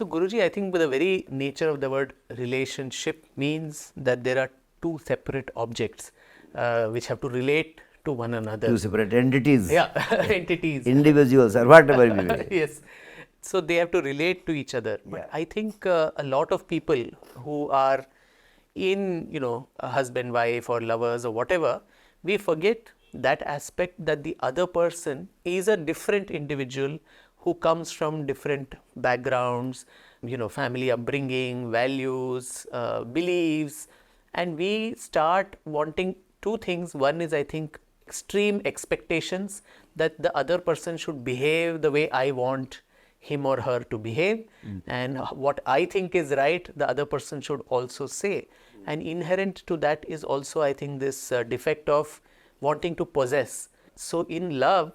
So, Guruji, I think the very nature of the word relationship means that there are two separate objects which have to relate to one another. Two separate entities, Yeah, entities. individuals, or whatever we may. Yes. So they have to relate to each other. But Yeah. I think a lot of people who are in, a husband, wife, or lovers, or whatever, we forget that aspect that the other person is a different individual who comes from different backgrounds, family upbringing, values, beliefs, and we start wanting two things. One is, I think, extreme expectations that the other person should behave the way I want him or her to behave, and what I think is right, the other person should also say. And inherent to that is also, I think, this defect of wanting to possess. So, in love,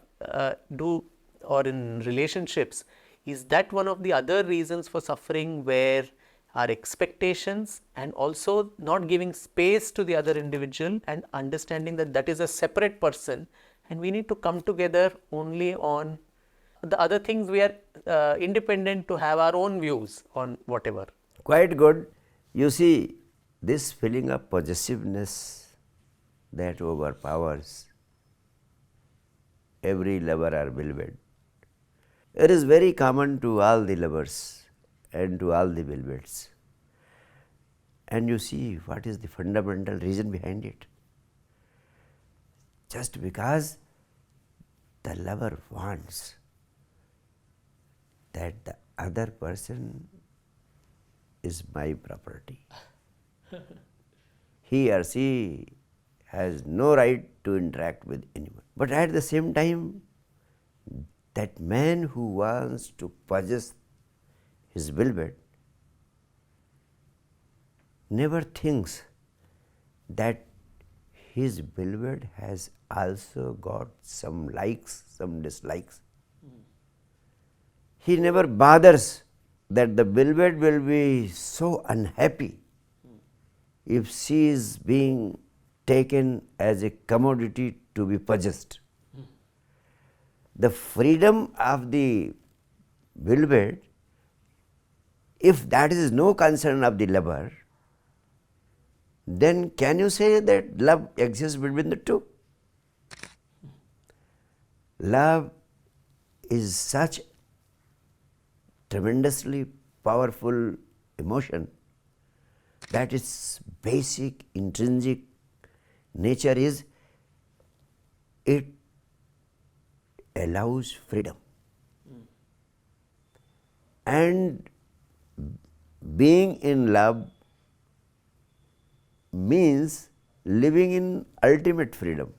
or in relationships, is that one of the other reasons for suffering, where our expectations and also not giving space to the other individual and understanding that that is a separate person and we need to come together only on the other things. We are independent to have our own views on whatever. Quite good. You see, this feeling of possessiveness that overpowers every lover or beloved, it is very common to all the lovers and to all the beloveds. And you see what is the fundamental reason behind it. Just because the lover wants that the other person is my property. He or she has no right to interact with anyone. But at the same time, that man who wants to possess his beloved never thinks that his beloved has also got some likes, some dislikes. He never bothers that the beloved will be so unhappy if she is being taken as a commodity to be possessed. The freedom of the beloved, if that is no concern of the lover, then can you say that love exists between the two? Love is such tremendously powerful emotion that its basic intrinsic nature is it allows freedom. And being in love means living in ultimate freedom.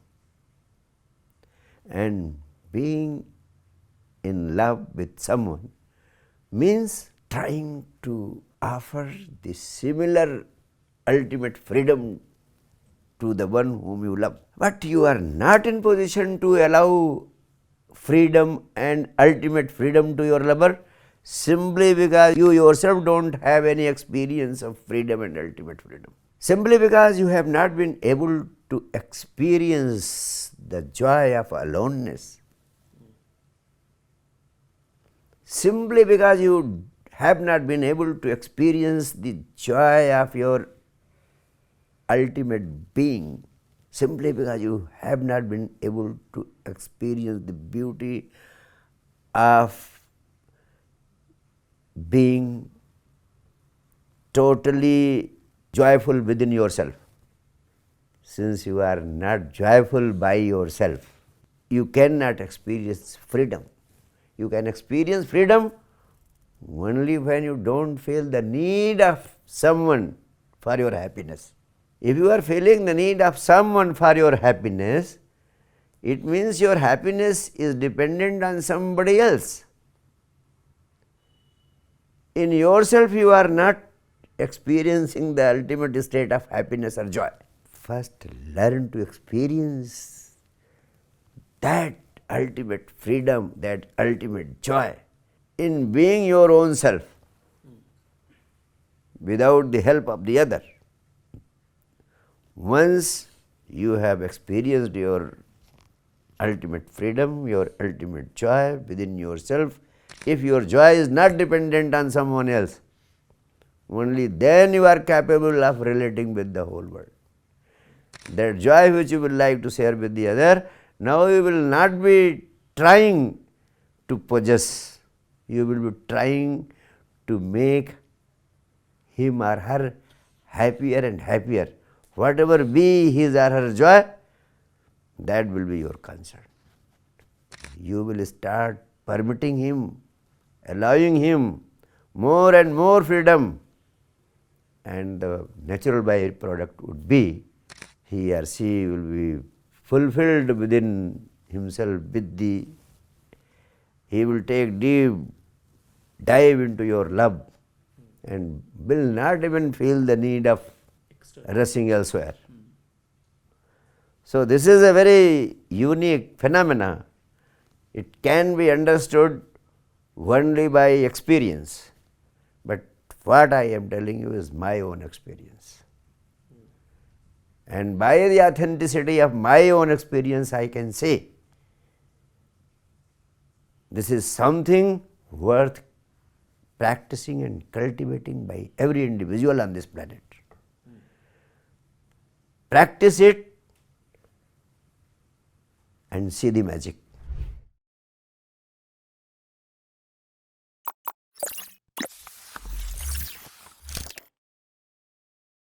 And being in love with someone means trying to offer the similar ultimate freedom to the one whom you love. But you are not in position to allow freedom and ultimate freedom to your lover simply because you yourself don't have any experience of freedom and ultimate freedom. Simply because you have not been able to experience the joy of aloneness. Simply because you have not been able to experience the joy of your ultimate being, simply because you have not been able to experience the beauty of being totally joyful within yourself. Since you are not joyful by yourself, you cannot experience freedom. You can experience freedom only when you don't feel the need of someone for your happiness. If you are feeling the need of someone for your happiness, it means your happiness is dependent on somebody else. In yourself, you are not experiencing the ultimate state of happiness or joy. First, learn to experience that ultimate freedom, that ultimate joy in being your own self without the help of the other. Once you have experienced your ultimate freedom, your ultimate joy within yourself, if your joy is not dependent on someone else, only then you are capable of relating with the whole world. That joy which you will like to share with the other, now you will not be trying to possess, you will be trying to make him or her happier and happier. Whatever be his or her joy, that will be your concern. You will start permitting him, allowing him more and more freedom, and the natural byproduct would be he or she will be fulfilled within himself with the, he will take deep dive into your love and will not even feel the need of rushing elsewhere. So this is a very unique phenomena. It can be understood only by experience, but what I am telling you is my own experience. And by the authenticity of my own experience, I can say this is something worth practicing and cultivating by every individual on this planet. Practice it and see the magic.